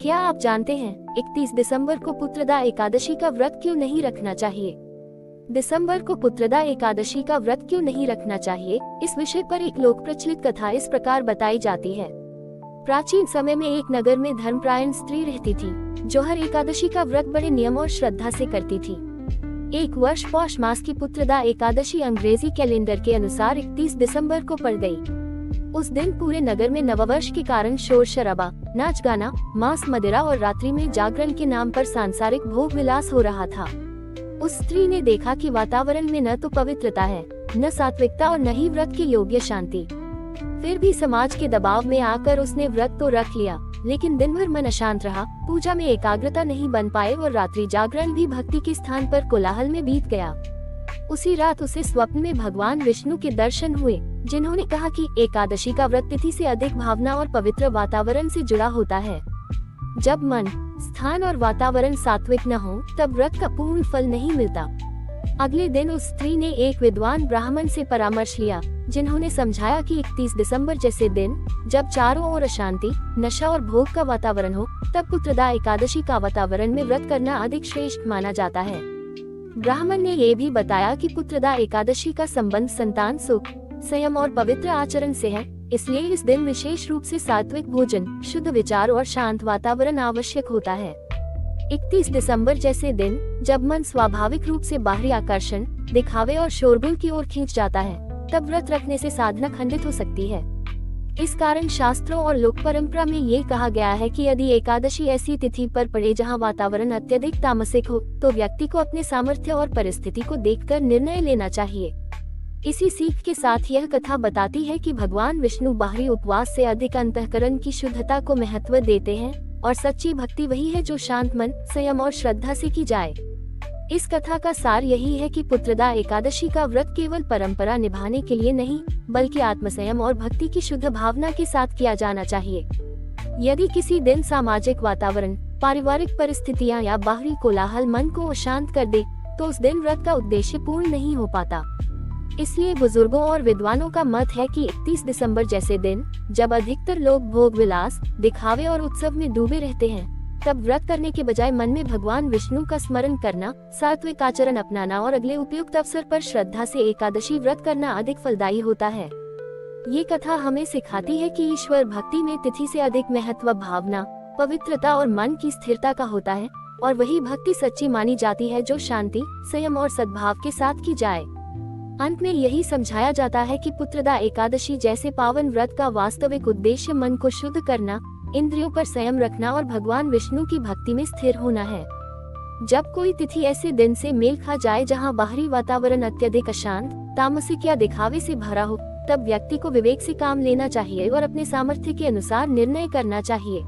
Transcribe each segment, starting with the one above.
क्या आप जानते हैं 31 दिसंबर को पुत्रदा एकादशी का व्रत क्यों नहीं रखना चाहिए? दिसंबर को पुत्रदा एकादशी का व्रत क्यों नहीं रखना चाहिए, इस विषय पर एक लोक प्रचलित कथा इस प्रकार बताई जाती है। प्राचीन समय में एक नगर में धर्मपरायण स्त्री रहती थी, जो हर एकादशी का व्रत बड़े नियम और श्रद्धा से करती थी। एक वर्ष पौष मास की पुत्रदा एकादशी अंग्रेजी कैलेंडर के अनुसार 31 दिसंबर को पड़ गई। उस दिन पूरे नगर में नववर्ष के कारण शोर शराबा, नाच गाना, मांस मदिरा और रात्रि में जागरण के नाम पर सांसारिक भोग विलास हो रहा था। उस स्त्री ने देखा कि वातावरण में न तो पवित्रता है, न सात्विकता और न ही व्रत के योग्य शांति। फिर भी समाज के दबाव में आकर उसने व्रत तो रख लिया, लेकिन दिन भर मन अशांत रहा, पूजा में एकाग्रता नहीं बन पाए और रात्रि जागरण भी भक्ति के स्थान पर कोलाहल में बीत गया। उसी रात उसे स्वप्न में भगवान विष्णु के दर्शन हुए, जिन्होंने कहा कि एकादशी का व्रत तिथि से अधिक भावना और पवित्र वातावरण से जुड़ा होता है। जब मन, स्थान और वातावरण सात्विक न हो, तब व्रत का पूर्ण फल नहीं मिलता। अगले दिन उस स्त्री ने एक विद्वान ब्राह्मण से परामर्श लिया, जिन्होंने समझाया कि 31 दिसंबर जैसे दिन, जब चारों ओर अशांति, नशा और भोग का वातावरण हो, तब पुत्रदा एकादशी का वातावरण में व्रत करना अधिक श्रेष्ठ माना जाता है। ब्राह्मण ने ये भी बताया कि पुत्रदा एकादशी का संबंध संतान सुख, संयम और पवित्र आचरण से है, इसलिए इस दिन विशेष रूप से सात्विक भोजन, शुद्ध विचार और शांत वातावरण आवश्यक होता है। 31 दिसंबर जैसे दिन, जब मन स्वाभाविक रूप से बाहरी आकर्षण, दिखावे और शोरगुल की ओर खींच जाता है, तब व्रत रखने से साधना खंडित हो सकती है। इस कारण शास्त्रों और लोक परंपरा में ये कहा गया है कि यदि एकादशी ऐसी तिथि पर पड़े जहां वातावरण अत्यधिक तामसिक हो, तो व्यक्ति को अपने सामर्थ्य और परिस्थिति को देखकर निर्णय लेना चाहिए। इसी सीख के साथ यह कथा बताती है कि भगवान विष्णु बाहरी उपवास से अधिक अंतःकरण की शुद्धता को महत्व देते हैं, और सच्ची भक्ति वही है जो शांत मन, संयम और श्रद्धा से की जाए। इस कथा का सार यही है कि पुत्रदा एकादशी का व्रत केवल परंपरा निभाने के लिए नहीं, बल्कि आत्मसंयम और भक्ति की शुद्ध भावना के साथ किया जाना चाहिए। यदि किसी दिन सामाजिक वातावरण, पारिवारिक परिस्थितियां या बाहरी कोलाहल मन को अशांत कर दे, तो उस दिन व्रत का उद्देश्य पूर्ण नहीं हो पाता। इसलिए बुजुर्गों और विद्वानों का मत है कि 31 दिसंबर जैसे दिन, जब अधिकतर लोग भोग विलास, दिखावे और उत्सव में डूबे रहते हैं, तब व्रत करने के बजाय मन में भगवान विष्णु का स्मरण करना, सात्विक आचरण अपनाना और अगले उपयुक्त अवसर पर श्रद्धा से एकादशी व्रत करना अधिक फलदायी होता है। ये कथा हमें सिखाती है कि ईश्वर भक्ति में तिथि से अधिक महत्व भावना, पवित्रता और मन की स्थिरता का होता है, और वही भक्ति सच्ची मानी जाती है जो शांति, संयम और सद्भाव के साथ की जाए। अंत में यही समझाया जाता है कि पुत्रदा एकादशी जैसे पावन व्रत का वास्तविक उद्देश्य मन को शुद्ध करना, इंद्रियों पर संयम रखना और भगवान विष्णु की भक्ति में स्थिर होना है। जब कोई तिथि ऐसे दिन से मेल खा जाए जहां बाहरी वातावरण अत्यधिक अशांत, तामसिक या दिखावे से भरा हो, तब व्यक्ति को विवेक से काम लेना चाहिए और अपने सामर्थ्य के अनुसार निर्णय करना चाहिए।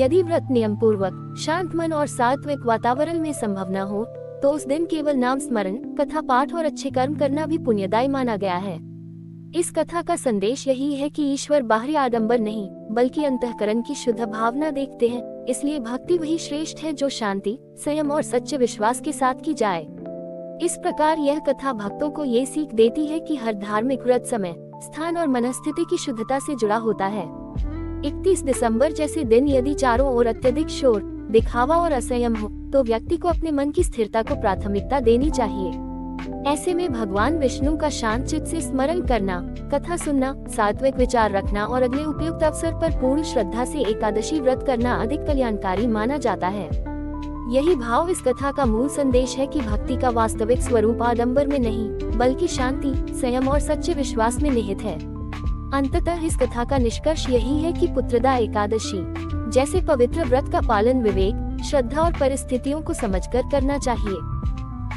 यदि व्रत नियम पूर्वक, शांत मन और सात्विक वातावरण में संभव न हो, तो उस दिन केवल नाम स्मरण, कथा पाठ और अच्छे कर्म करना भी पुण्यदायी माना गया है। इस कथा का संदेश यही है कि ईश्वर बाहरी आडंबर नहीं, बल्कि अंतःकरण की शुद्ध भावना देखते हैं। इसलिए भक्ति वही श्रेष्ठ है जो शांति, संयम और सच्चे विश्वास के साथ की जाए। इस प्रकार यह कथा भक्तों को ये सीख देती है कि हर धार्मिक व्रत समय, स्थान और मनस्थिति की शुद्धता से जुड़ा होता है। 31 दिसंबर जैसे दिन यदि चारों ओर अत्यधिक शोर, दिखावा और असंयम हो, तो व्यक्ति को अपने मन की स्थिरता को प्राथमिकता देनी चाहिए। ऐसे में भगवान विष्णु का शांत चित्त से स्मरण करना, कथा सुनना, सात्विक विचार रखना और अगले उपयुक्त अवसर पर पूर्ण श्रद्धा से एकादशी व्रत करना अधिक कल्याणकारी माना जाता है। यही भाव इस कथा का मूल संदेश है कि भक्ति का वास्तविक स्वरूप आडंबर में नहीं, बल्कि शांति, संयम और सच्चे विश्वास में निहित है। अंततः इस कथा का निष्कर्ष यही है कि पुत्रदा एकादशी जैसे पवित्र व्रत का पालन विवेक, श्रद्धा और परिस्थितियों को समझकर करना चाहिए।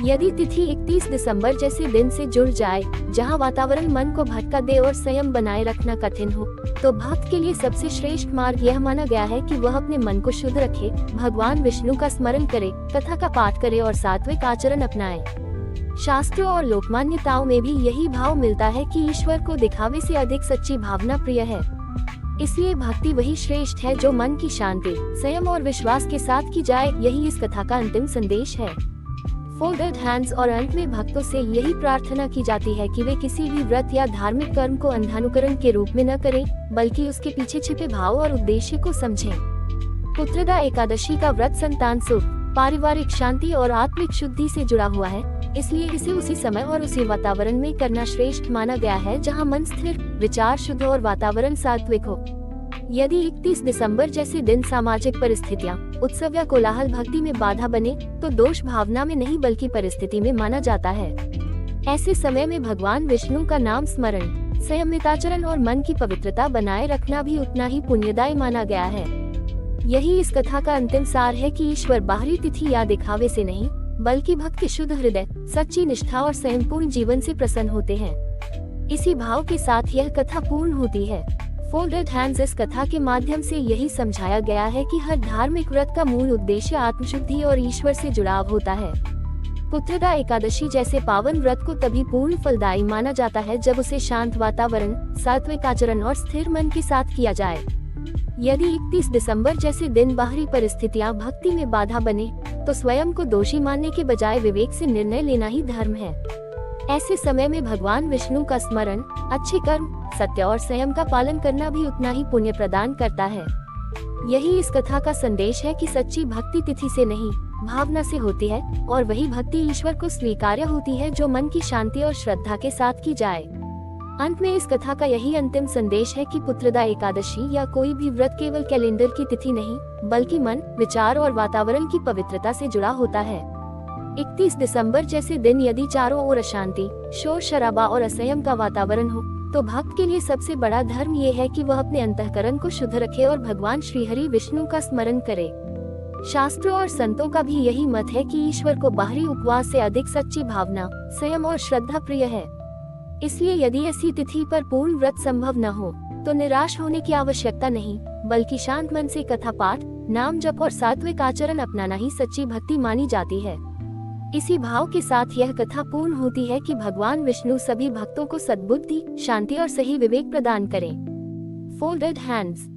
यदि तिथि 31 दिसंबर जैसे दिन से जुड़ जाए, जहां वातावरण मन को भटका दे और संयम बनाए रखना कठिन हो, तो भक्त के लिए सबसे श्रेष्ठ मार्ग यह माना गया है कि वह अपने मन को शुद्ध रखे, भगवान विष्णु का स्मरण करे, कथा का पाठ करे और सात्विक आचरण अपनाए। शास्त्रों और लोकमान्यताओं में भी यही भाव मिलता है कि ईश्वर को दिखावे से अधिक सच्ची भावना प्रिय है। इसलिए भक्ति वही श्रेष्ठ है जो मन की शांति, संयम और विश्वास के साथ की जाए। यही इस कथा का अंतिम संदेश है। फोल्डेड हैंड्स और अंत में भक्तों से यही प्रार्थना की जाती है कि वे किसी भी व्रत या धार्मिक कर्म को अंधानुकरण के रूप में न करें, बल्कि उसके पीछे छिपे भाव और उद्देश्य को समझें। पुत्रदा एकादशी का व्रत संतान सुख, पारिवारिक शांति और आत्मिक शुद्धि से जुड़ा हुआ है, इसलिए इसे उसी समय और उसी वातावरण में करना श्रेष्ठ माना गया है जहां मन स्थिर, विचार शुद्ध और वातावरण सात्विक हो। यदि 31 दिसंबर जैसे दिन सामाजिक परिस्थितियां, उत्सव या कोलाहल भक्ति में बाधा बने, तो दोष भावना में नहीं बल्कि परिस्थिति में माना जाता है। ऐसे समय में भगवान विष्णु का नाम स्मरण, संयमिताचरण और मन की पवित्रता बनाए रखना भी उतना ही पुण्यदायी माना गया है। यही इस कथा का अंतिम सार है कि ईश्वर बाहरी तिथि या दिखावे से नहीं, बल्कि भक्त के शुद्ध हृदय, सच्ची निष्ठा और संयमपूर्ण जीवन से प्रसन्न होते हैं। इसी भाव के साथ यह कथा पूर्ण होती है। फोल्डेड हैंड्स इस कथा के माध्यम से यही समझाया गया है कि हर धार्मिक व्रत का मूल उद्देश्य आत्मशुद्धि और ईश्वर से जुड़ाव होता है। पुत्रदा एकादशी जैसे पावन व्रत को तभी पूर्ण फलदायी माना जाता है जब उसे शांत वातावरण, सात्विक आचरण और स्थिर मन के साथ किया जाए। यदि 31 दिसंबर जैसे दिन बाहरी परिस्थितियां भक्ति में बाधा बने, तो स्वयं को दोषी मानने के बजाय विवेक से निर्णय लेना ही धर्म है। ऐसे समय में भगवान विष्णु का स्मरण, अच्छे कर्म, सत्य और संयम का पालन करना भी उतना ही पुण्य प्रदान करता है। यही इस कथा का संदेश है कि सच्ची भक्ति तिथि से नहीं, भावना से होती है, और वही भक्ति ईश्वर को स्वीकार्य होती है जो मन की शांति और श्रद्धा के साथ की जाए। अंत में इस कथा का यही अंतिम संदेश है कि पुत्रदा एकादशी या कोई भी व्रत केवल कैलेंडर की तिथि नहीं, बल्कि मन, विचार और वातावरण की पवित्रता से जुड़ा होता है। 31 दिसंबर जैसे दिन यदि चारों ओर अशांति, शोर शराबा और असंयम का वातावरण हो, तो भक्त के लिए सबसे बड़ा धर्म ये है कि वह अपने अंतःकरण को शुद्ध रखे और भगवान श्रीहरि विष्णु का स्मरण करे। शास्त्रों और संतों का भी यही मत है कि ईश्वर को बाहरी उपवास से अधिक सच्ची भावना, संयम और श्रद्धा प्रिय है। इसलिए यदि ऐसी तिथि पर पूर्ण व्रत संभव न हो, तो निराश होने की आवश्यकता नहीं, बल्कि शांत मन से कथा पाठ, नाम जप और सात्विक आचरण अपनाना ही सच्ची भक्ति मानी जाती है। इसी भाव के साथ यह कथा पूर्ण होती है कि भगवान विष्णु सभी भक्तों को सद्बुद्धि, शांति और सही विवेक प्रदान करें। Folded hands.